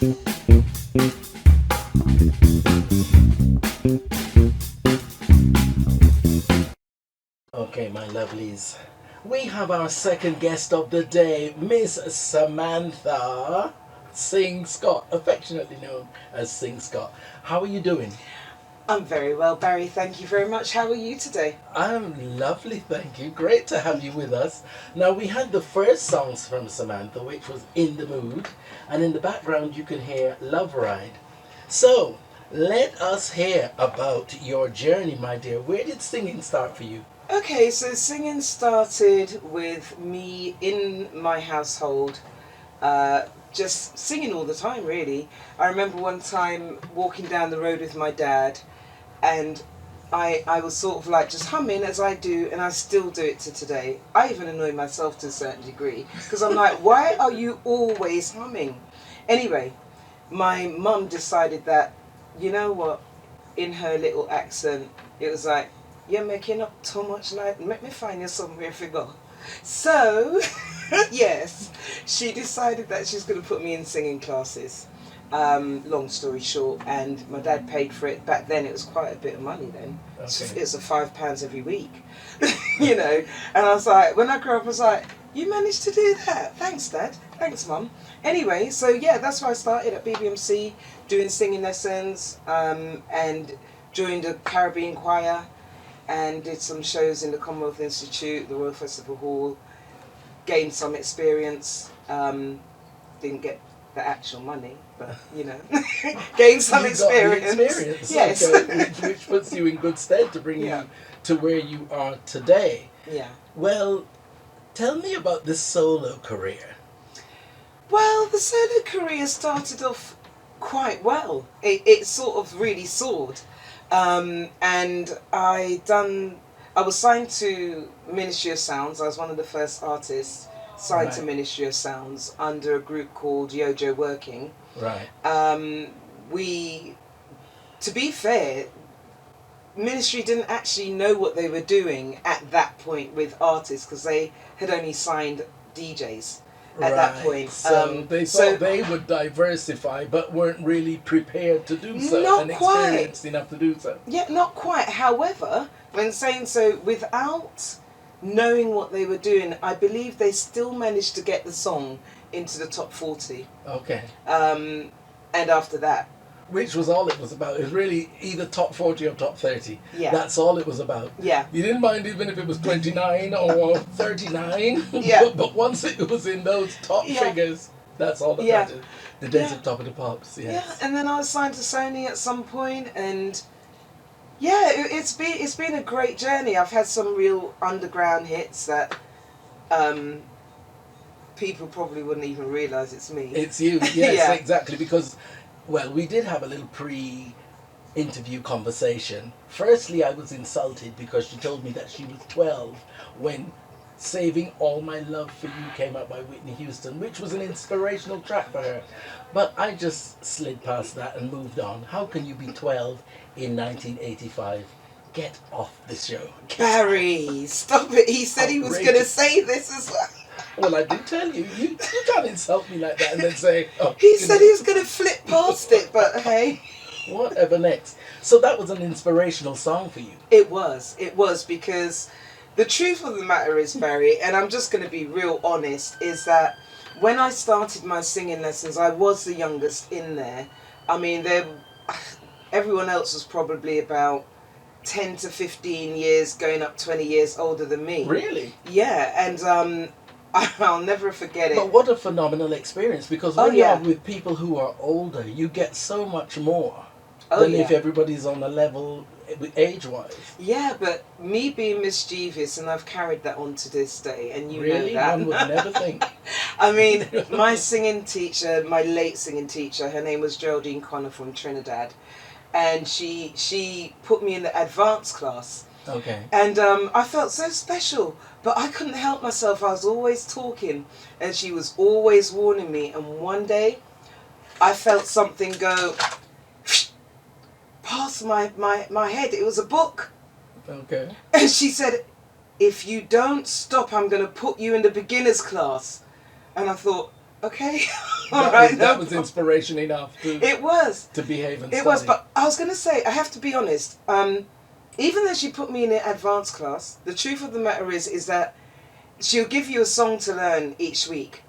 Okay, my lovelies. We have our second guest of the day, Miss Samantha Sing Scott, affectionately known as Sing Scott. How are you doing? I'm very well, Barry. Thank you very much. How are you today? I'm lovely, thank you. Great to have you with us. Now, we had the first songs from Samantha, which was In the Mood, and in the background you can hear Love Ride. So, let us hear about your journey, my dear. Where did singing start for you? Okay, so singing started with me in my household, just singing all the time, really. I remember one time walking down the road with my dad, and I was sort of like just humming as I do, and I still do it to today. I even annoy myself to a certain degree, because I'm like, why are you always humming? Anyway, my mum decided that, you know what, in her little accent, it was like, you're making up too much light. Let me find you somewhere if you go. So, yes, she decided that she's going to put me in singing classes. Long story short, and my dad paid for it. Back then, it was quite a bit of money then. Okay. It was a £5 every week, you know. And I was like, when I grew up, I was like, you managed to do that? Thanks, Dad. Thanks, Mum. Anyway, so yeah, that's why I started at BBMC doing singing lessons, and joined the Caribbean Choir, and did some shows in the Commonwealth Institute, the Royal Festival Hall, gained some experience, didn't get the actual money, but you know, gained some You got the experience. experience, Yes. okay, which puts you in good stead to bring Yeah. you to where you are today. Yeah. Well, tell me about this solo career. Well, the solo career started off quite well. It sort of really soared. And I was signed to Ministry of Sounds. I was one of the first artists signed to Right. Ministry of Sounds under a group called Yojo Working. Right. To be fair, Ministry didn't actually know what they were doing at that point with artists, because they had only signed DJs at that point. So they thought they would diversify, but weren't really prepared to do so Not and quite. experienced enough to do so. Yeah, not quite. However, when saying so, without knowing what they were doing, I believe they still managed to get the song into the top 40. Okay. And after that, Which was all it was about. It was really either top 40 or top 30. Yeah. That's all it was about. yeah, You didn't mind even if it was 29 or 39. Yeah. but once it was in those top Yeah. figures, that's all that Yeah. mattered. The days Yeah. of Top of the Pops, yes. yeah. And then I was signed to Sony at some point, and yeah, it's been a great journey. I've had some real underground hits that people probably wouldn't even realise it's me. It's you, yes, Yeah. exactly. Because, well, we did have a little pre-interview conversation. Firstly, I was insulted because she told me that she was 12 when Saving All My Love for You came out by Whitney Houston, which was an inspirational track for her. But I just slid past that and moved on. How can you be 12 in 1985? Get off the show. Barry, stop it. He said he was going to Outrageous. say this as well. Well, I did tell you. You can't insult me like that and then say, oh, He you said know, he was going to flip past it, but hey. whatever next. So that was an inspirational song for you. It was because the truth of the matter is, Barry, and I'm just going to be real honest, is that when I started my singing lessons, I was the youngest in there. I mean, everyone else was probably about 10 to 15 years, going up 20 years older than me. Really? Yeah, and I'll never forget it. But what a phenomenal experience, because Oh, when yeah. you're with people who are older, you get so much more Oh, than yeah. if everybody's on a level age-wise. Yeah, but me being mischievous, and I've carried that on to this day, and you Really? know that. One would never think. I mean, my singing teacher, my late singing teacher, her name was Geraldine Connor from Trinidad, and she put me in the advanced class. Okay. And I felt so special, but I couldn't help myself. I was always talking, and she was always warning me. And one day, I felt something go past my head. It was a book. Okay. And she said, if you don't stop, I'm going to put you in the beginner's class. And I thought, Okay? All right, that was inspiration enough it was. to behave and It study. was, but I was going to say, I have to be honest, even though she put me in an advanced class, the truth of the matter is that she'll give you a song to learn each week.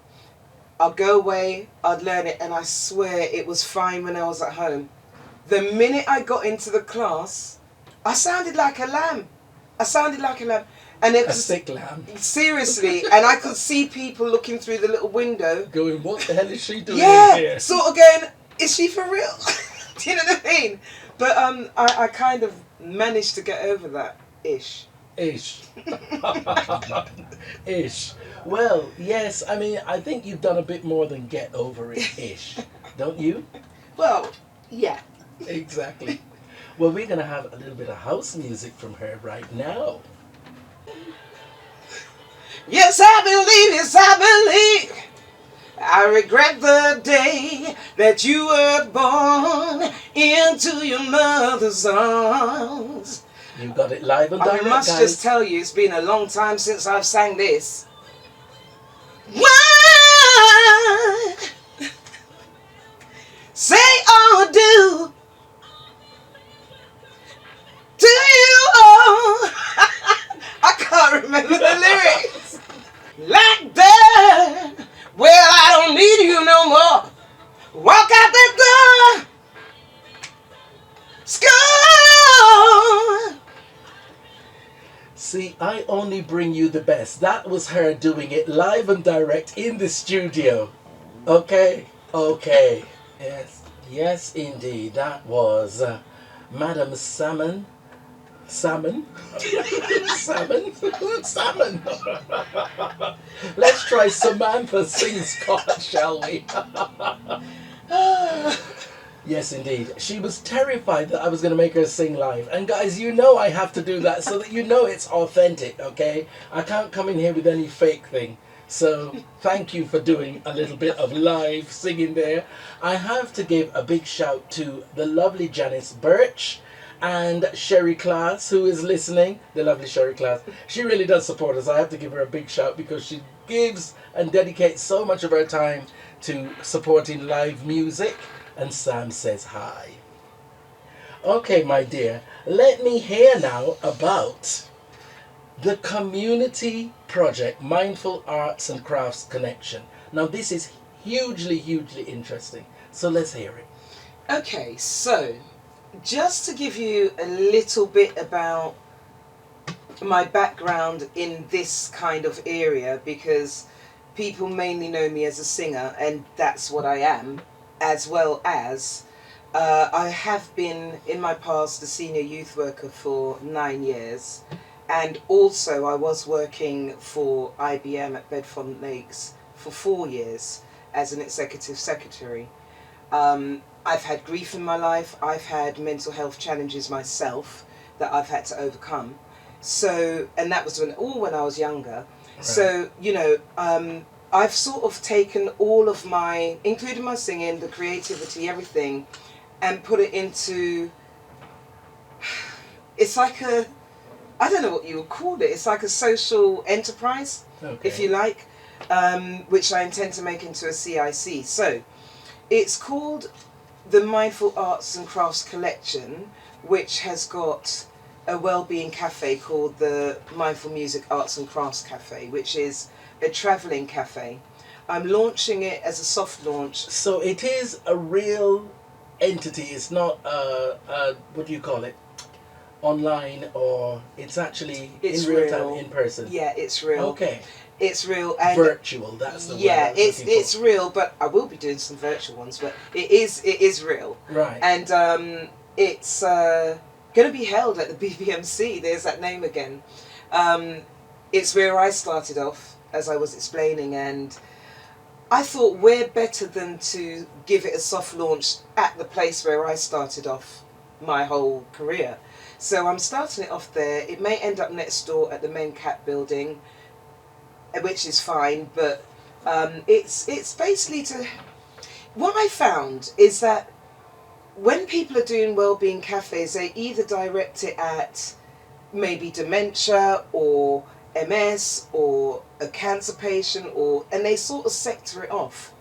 I'll go away, I'd learn it, and I swear it was fine when I was at home. The minute I got into the class, I sounded like a lamb. And it a was sick lamb. seriously, and I could see people looking through the little window. Going, what the hell is she doing here? Sort of going, is she for real? Do you know what I mean? But I kind of managed to get over that, ish. Ish. Ish. Well, yes, I mean, I think you've done a bit more than get over it, ish. Don't you? Well, yeah. Exactly. Well, we're going to have a little bit of house music from her right now. Yes, I believe. I regret the day that you were born into your mother's arms. You got it live and direct, I must guys. just tell you, it's been a long time since I've sang this. What? Say or do you oh? I can't remember the lyrics. Like that. Well, I don't need you no more. Walk out that door. School. See, I only bring you the best. That was her doing it live and direct in the studio. Okay? Okay. Yes. Yes, indeed. That was Madam Salmon. Salmon? Salmon? Salmon. Let's try Samantha Sing Scott, shall we? Yes, indeed. She was terrified that I was going to make her sing live. And guys, you know I have to do that so that you know it's authentic, okay? I can't come in here with any fake thing. So thank you for doing a little bit of live singing there. I have to give a big shout to the lovely Janice Birch and Sherry Class, who is listening. The lovely Sherry Class. She really does support us. I have to give her a big shout because she gives and dedicates so much of her time to supporting live music. And Sam says hi. Okay, my dear, let me hear now about the community project, Mindful Arts and Crafts Connection. Now, this is hugely, hugely interesting. So let's hear it. Okay, so just to give you a little bit about my background in this kind of area, because people mainly know me as a singer, and that's what I am, as well as I have been in my past a senior youth worker for 9 years, and also I was working for IBM at Bedfont Lakes for 4 years as an executive secretary. I've had grief in my life, I've had mental health challenges myself that I've had to overcome. So, and that was when I was younger. Right. So, you know, I've sort of taken all of my, including my singing, the creativity, everything, and put it into, it's like a, I don't know what you would call it, it's like a social enterprise, okay, if you like, which I intend to make into a CIC. So, it's called the Mindful Arts and Crafts Collection, which has got a wellbeing cafe called the Mindful Music Arts and Crafts Cafe, which is a travelling cafe. I'm launching it as a soft launch. So it is a real entity. It's not what do you call it? Online, or it's actually in real time, in person. Yeah, it's real. Okay. It's real and virtual. That's the word. Yeah, it's real, but I will be doing some virtual ones. But it is real. Right. And it's going to be held at the BTM. There's that name again. It's where I started off, as I was explaining, and I thought we're better than to give it a soft launch at the place where I started off my whole career. So I'm starting it off there. It may end up next door at the main CAP building, which is fine, but it's basically to... What I found is that when people are doing wellbeing cafes, they either direct it at maybe dementia or MS or a cancer patient, and they sort of sector it off.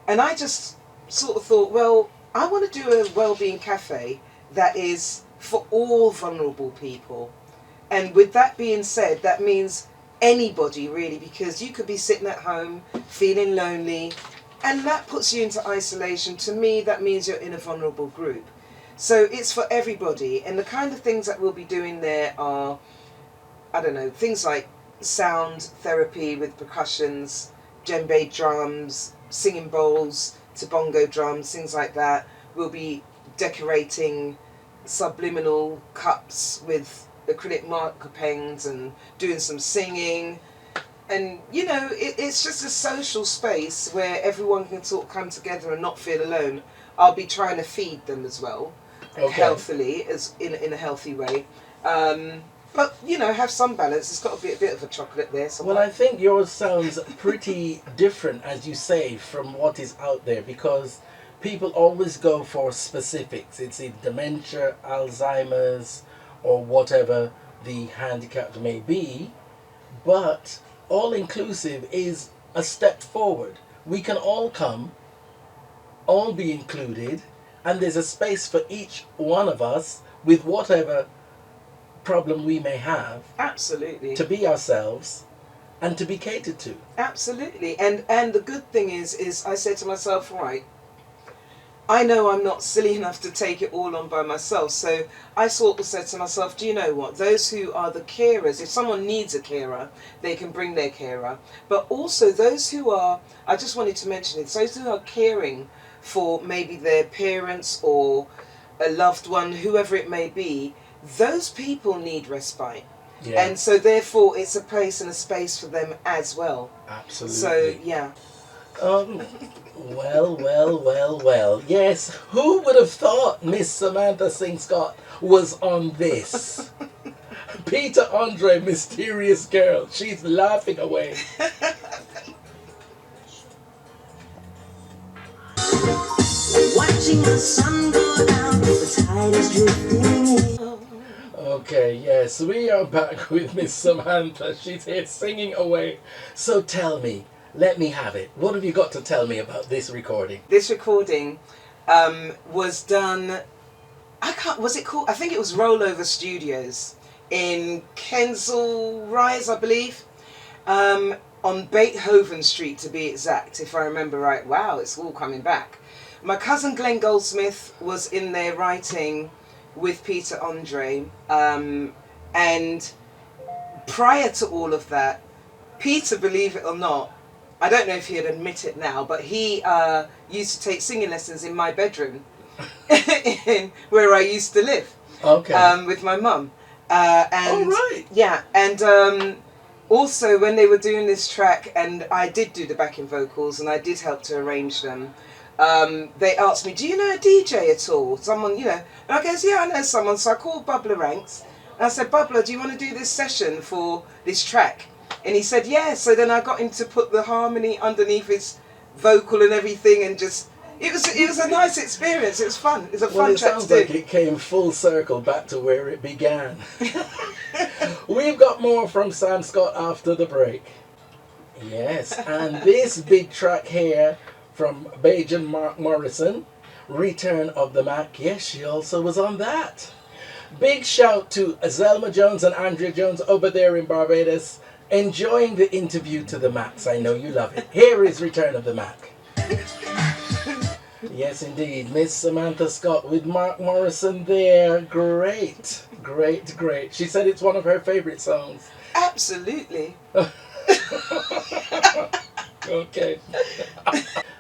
And I just sort of thought, well, I want to do a well-being cafe that is for all vulnerable people. And with that being said, that means anybody really, because you could be sitting at home feeling lonely, and that puts you into isolation. To me, that means you're in a vulnerable group. So it's for everybody. And the kind of things that we'll be doing there are, I don't know, things like sound therapy with percussions, djembe drums, singing bowls to bongo drums, things like that. We'll be decorating subliminal cups with acrylic marker pens and doing some singing. And, you know, it's just a social space where everyone can sort of come together and not feel alone. I'll be trying to feed them as well, healthily, as in a healthy way. But, you know, have some balance. There's got to be a bit of a chocolate there somewhere. Well, I think yours sounds pretty different, as you say, from what is out there, because people always go for specifics. It's either dementia, Alzheimer's, or whatever the handicap may be. But all-inclusive is a step forward. We can all come, all be included, and there's a space for each one of us with whatever problem we may have. Absolutely. To be ourselves and to be catered to. Absolutely. And the good thing is I said to myself, right, I know I'm not silly enough to take it all on by myself. So I sort of said to myself, do you know what? Those who are the carers, if someone needs a carer, they can bring their carer. But also those who are, I just wanted to mention it, those who are caring for maybe their parents or a loved one, whoever it may be, those people need respite. Yeah. And so therefore it's a place and a space for them as well. Absolutely. So, yeah. Well. Yes, who would have thought Miss Samantha Sing Scott was on this? Peter Andre, mysterious girl. She's laughing away. Watching the sun go down, the tide is drifting in. Okay, yes, we are back with Miss Samantha. She's here singing away. So tell me, let me have it. What have you got to tell me about this recording? This recording was done, was it called? I think it was Rollover Studios in Kensal Rise, I believe. On Beethoven Street to be exact, if I remember right. Wow, it's all coming back. My cousin Glenn Goldsmith was in there writing with Peter Andre, and prior to all of that, Peter, believe it or not, I don't know if he'd admit it now, but he used to take singing lessons in my bedroom where I used to live. Okay. With my mum. And right. Yeah, and also when they were doing this track, and I did do the backing vocals and I did help to arrange them, they asked me, do you know a DJ at all? Someone, you know. And I goes, yeah, I know someone. So I called Bubba Ranks and I said, Bubba, do you want to do this session for this track? And he said, yeah. So then I got him to put the harmony underneath his vocal and everything, and just, it was a nice experience. It was fun. It was a fun track to do. It sounds like it came full circle back to where it began. We've got more from Sam Scott after the break. Yes, and this big track here from Bajan Mark Morrison, Return of the Mac. Yes, she also was on that. Big shout to Zelma Jones and Andrea Jones over there in Barbados, enjoying the interview to the max. I know you love it. Here is Return of the Mac. Yes, indeed. Miss Samantha Scott with Mark Morrison there. Great. She said it's one of her favourite songs. Absolutely. Okay.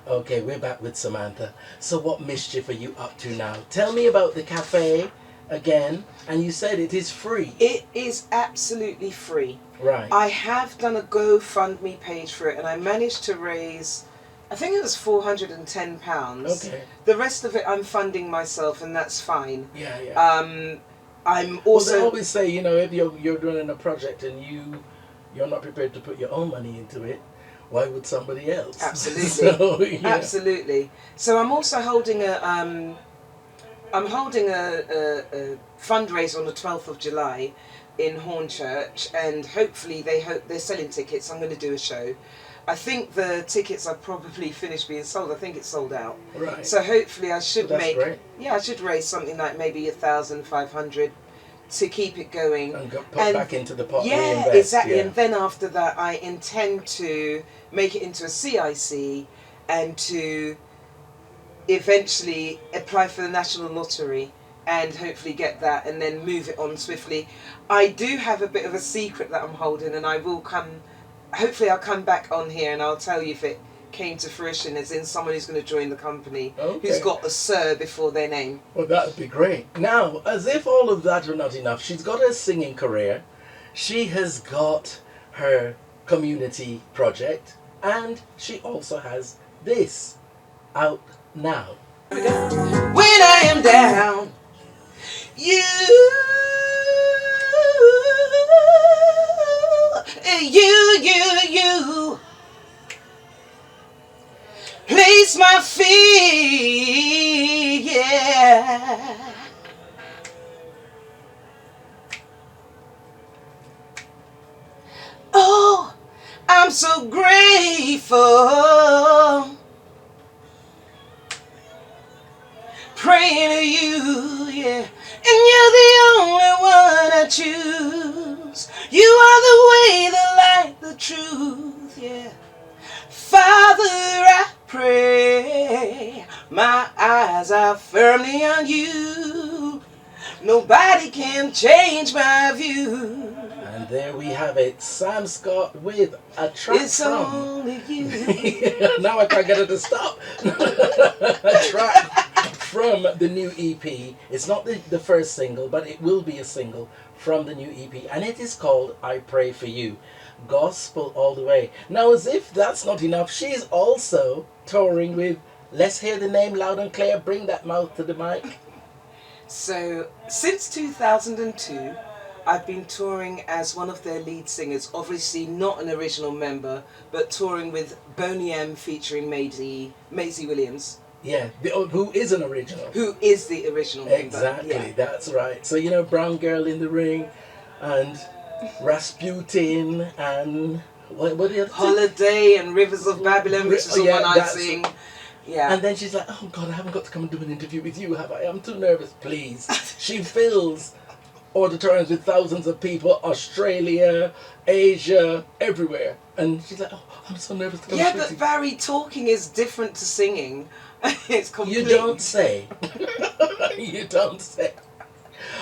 Okay, we're back with Samantha. So what mischief are you up to now? Tell me about the cafe again. And you said it is free. It is absolutely free. Right. I have done a GoFundMe page for it, and I managed to raise, I think it was £410. Okay. The rest of it I'm funding myself, and that's fine. Yeah. I'm also... Well, they always say, you know, if you're doing a project and you're not prepared to put your own money into it, why would somebody else? Absolutely. So, yeah. Absolutely. So I'm also holding a fundraiser on the 12th of July in Hornchurch, and hopefully they're selling tickets. I'm going to do a show. I think the tickets are probably finished being sold. I think it's sold out. Right. So hopefully I should That's make, great. yeah, I should raise something like maybe 1,500 to keep it going. And put And back into the pot. yeah, Reinvest, exactly. yeah. And then after that, I intend to make it into a CIC and to eventually apply for the National Lottery and hopefully get that and then move it on swiftly. I do have a bit of a secret that I'm holding, and I will hopefully I'll come back on here and I'll tell you if it came to fruition, as in someone who's going to join the company who's Okay. got a Sir before their name. Well, that would be great. Now, as if all of that were not enough, she's got her singing career, she has got her community project, and she also has this out now. When I am down, you place my feet, yeah. Oh, I'm so grateful, praying to you, yeah. And you're the only one I choose. You are the way, the light, the truth, yeah. Father, I pray, my eyes are firmly on you. Nobody can change my view. And there we have it, Sam Scott with a track It's from... only you. Now I can't get her to stop. A track from the new EP. It's not the first single, but it will be a single from the new EP. And it is called I Pray For You. Gospel all the way. Now, as if that's not enough, she's also touring with, let's hear the name loud and clear, bring that mouth to the mic. So, since 2002, I've been touring as one of their lead singers, obviously not an original member, but touring with Boney M featuring Maisie Williams. Yeah, who is an original. Who is the original member. Exactly, Yeah. that's right. So, you know, Brown Girl in the Ring and Rasputin and what are the other two? Holiday and Rivers of Babylon, which is the Yeah, one I that's- sing. Yeah. And then she's like, oh God, I haven't got to come and do an interview with you, have I? I'm too nervous, please. She fills auditoriums with thousands of people, Australia, Asia, everywhere. And she's like, oh, I'm so nervous to come Yeah, and speak but to you. Barrie, talking is different to singing. It's complete. You don't say. You don't say.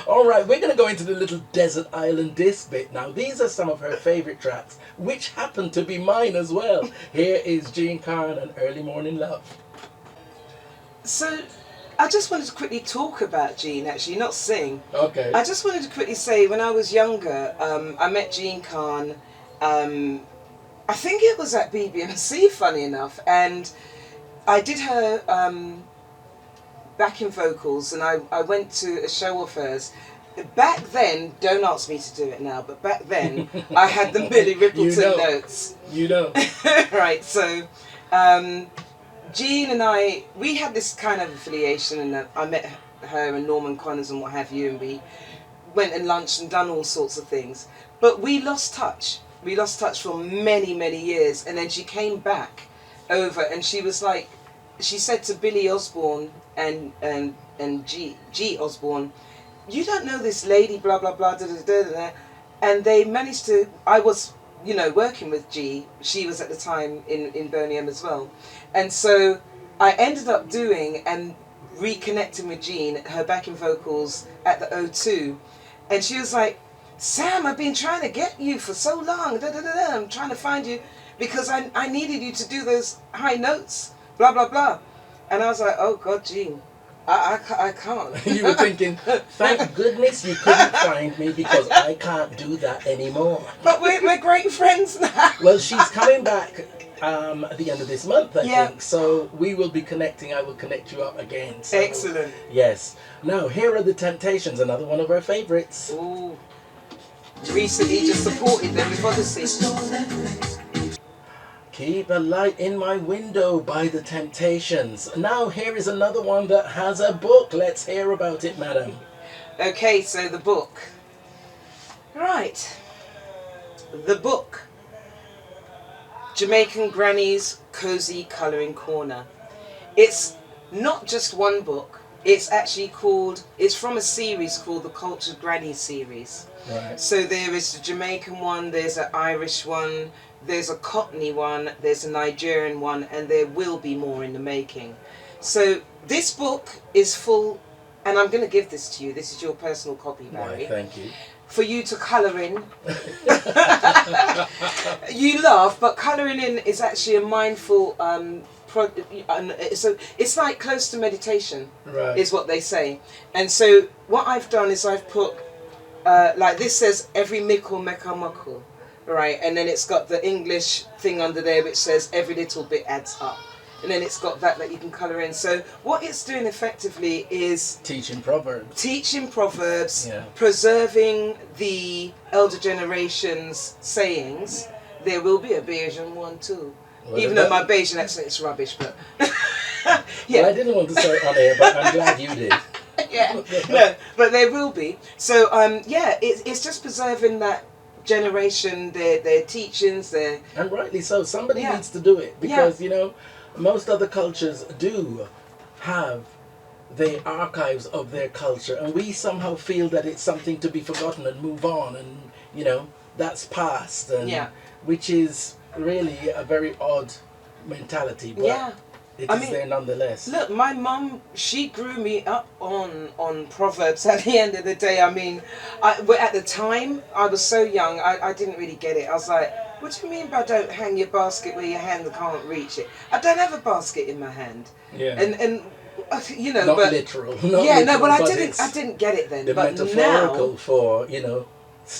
All right, we're going to go into the little desert island disc bit now. These are some of her favourite tracks, which happen to be mine as well. Here is Jean Carn and Early Morning Love. So, I just wanted to quickly talk about Jean, actually, not sing. Okay. I just wanted to quickly say, when I was younger, I met Jean Carn, I think it was at BBMC, funny enough, and I did her backing vocals, and I went to a show of hers. Back then, don't ask me to do it now, but back then, I had the Millie Rippleton notes. You know. Right, so Jean and I, we had this kind of affiliation, and I met her and Norman Connors and what have you, and we went and lunched and done all sorts of things. But we lost touch. We lost touch for many, many years, and then she came back over, and she was like, she said to Billy Osborne and G Osborne, you don't know this lady, blah, blah, blah, da, da, da, da, da. And they managed to, I was, you know, working with G. She was at the time in Boney M as well. And so I ended up doing and reconnecting with Jean, her backing vocals at the O2. And she was like, Sam, I've been trying to get you for so long. Da, da, da, da. I'm trying to find you because I needed you to do those high notes, blah, blah, blah. And I was like, oh, God, Jean, I can't. You were thinking, thank goodness you couldn't find me because I can't do that anymore. But we're great friends now. Well, she's coming back at the end of this month, I Yeah. think. So we will be connecting. I will connect you up again. So, Excellent. Yes. Now, here are the Temptations, another one of our favourites. Ooh. Recently just supported them with Odyssey. Keep a Light in My Window by the Temptations. Now, here is another one that has a book. Let's hear about it, madam. Okay, so the book. Right. The book. Jamaican Granny's Cozy Colouring Corner. It's not just one book. It's actually it's from a series called the Cultured Granny series. Right. So there is a Jamaican one, there's an Irish one, there's a Cockney one, there's a Nigerian one, and there will be more in the making. So this book is full, and I'm going to give this to you. This is your personal copy, Barrie. Why, thank you. For you to colour in. You laugh, but colouring in is actually a mindful so it's like close to meditation, Right. is what they say. And so what I've done is I've put like this says every mickle mecca muckle, right, and then it's got the English thing under there which says every little bit adds up, and then it's got that you can colour in. So what it's doing effectively is Teaching proverbs. Yeah. Preserving the elder generation's sayings. There will be a Bayesian one too. Well, Even though my Bayesian accent is rubbish, but yeah. Well, I didn't want to say it on air, but I'm glad you did. Yeah, no, but there will be. So yeah, it's just preserving that generation, their teachings, their. And rightly so. Somebody Yeah. needs to do it because, Yeah. you know, most other cultures do have the archives of their culture, and we somehow feel that it's something to be forgotten and move on, and, you know, that's past, and Yeah. which is really a very odd mentality, but Yeah. it I is mean, there nonetheless. Look, my mum, she grew me up on proverbs at the end of the day. I mean, at the time, I was so young, I didn't really get it. I was like, what do you mean by don't hang your basket where your hand can't reach it? I don't have a basket in my hand. Yeah. And you know, Not but literal. Not yeah, literal, no, but it's I didn't get it then. the But metaphorical for, you know,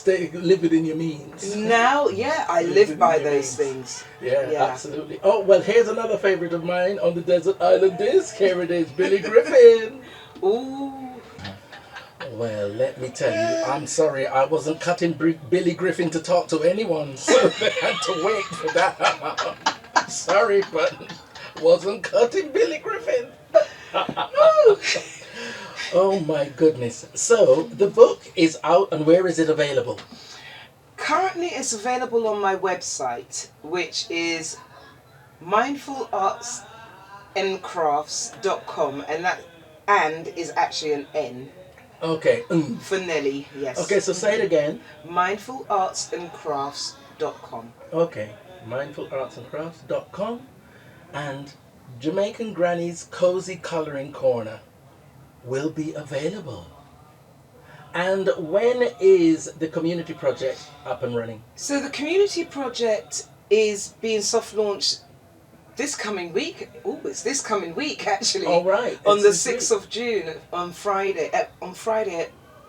live within your means. now, yeah, I live by those things. Yeah, Yeah. absolutely. Oh, well, here's another favourite of mine on the Desert Island Disc. Here it is, Billy Griffin. Ooh. Well, let me tell you, I'm sorry, I wasn't cutting Billy Griffin to talk to anyone, so they had to wait for that. I'm sorry, but wasn't cutting Billy Griffin. Oh my goodness. So, the book is out, and where is it available? Currently, it's available on my website, which is mindfulartsandcrafts.com, and that "and" is actually an N Okay. for Nelly. Yes. Okay, so say it again. mindfulartsandcrafts.com. Okay. mindfulartsandcrafts.com, and Jamaican Granny's Cozy Colouring Corner will be available. And when is the community project up and running? So the community project is being soft launched this coming week. Oh, it's this coming week actually. All right. On the It's this 6th of June on Friday.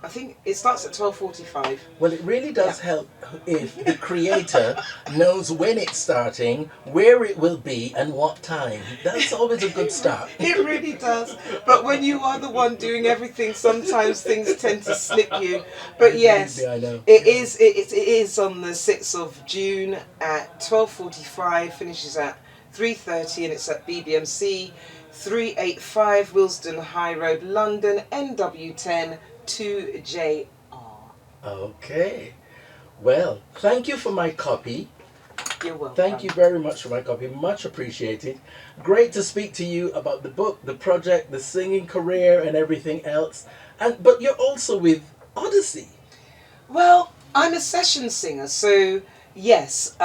I think it starts at 12:45. Well, it really does help if the creator knows when it's starting, where it will be, and what time. That's always a good start. It really does. But when you are the one doing everything, sometimes things tend to slip you. But yes, I know. it is on the 6th of June at 12:45. Finishes at 3:30, and it's at BBMC 385 Willesden High Road, London, NW10 2JR. Okay. Well, thank you for my copy. You're welcome. Thank you very much for my copy. Much appreciated. Great to speak to you about the book, the project, the singing career, and everything else. But you're also with Odyssey. Well, I'm a session singer, so yes,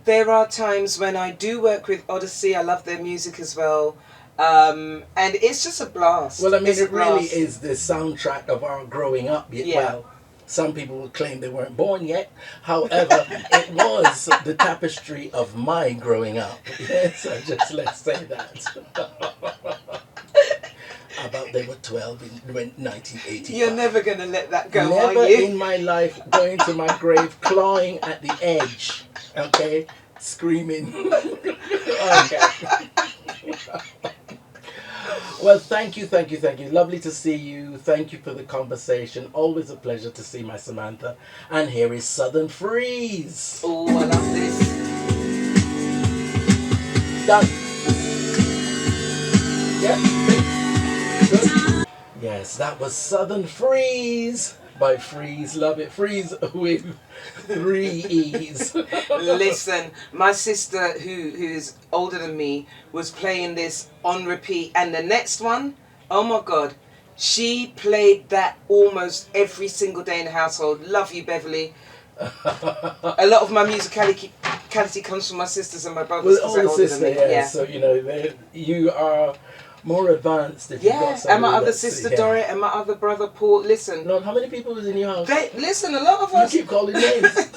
there are times when I do work with Odyssey. I love their music as well. And it's just a blast. Well, I mean, It's a it really blast. is the soundtrack of our growing up. Yeah. Well, some people would claim they weren't born yet. However, it was the tapestry of my growing up. Yes, let's say that. About they were 12 in 1985. You're never going to let that go, Never are you? in my life going to my grave, clawing at the edge, okay, screaming. Okay. Well, thank you. Lovely to see you. Thank you for the conversation. Always a pleasure to see my Samantha. And here is Southern Freeze. Oh, I love this. Done. Yeah. Good. Yes, that was Southern Freeze. by Freeze. Love it. Freeze with 3 E's. Listen, my sister, who's older than me, was playing this on repeat, and the next one, oh my God, she played that almost every single day in the household. Love you, Beverly. A lot of my musicality comes from my sisters and my brothers. Well, older older sister, than me. yeah. So you are more advanced. If you've got Yeah, somebody and my other that's- sister yeah. Dorrit and my other brother Paul. Listen, No, how many people was in your house? listen, a lot of You us. keep calling names.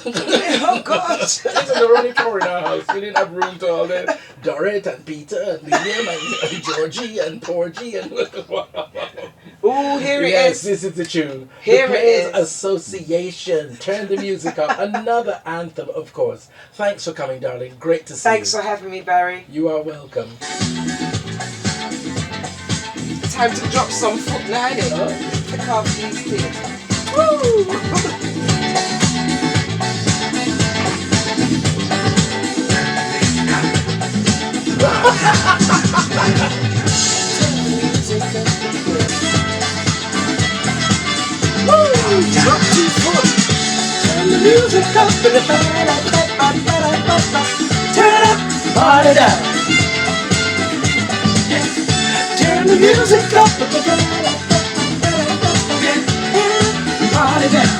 Oh God. Listen, there were only 4 in our house. We didn't have room to all them. Dorrit and Peter and Liam and Georgie and Porgy and Oh, here it yes, is. this is the tune. Here the it Players is. Association. Turn the music up. Another anthem, of course. Thanks for coming, darling. Great to see Thanks you. for having me, Barry. You are welcome. Time to drop some foot now, innit? Oh. Pick up these things. Woo! Drop 2 foot. Turn the music up. Turn it up. Party down. Turn the music up. Party down.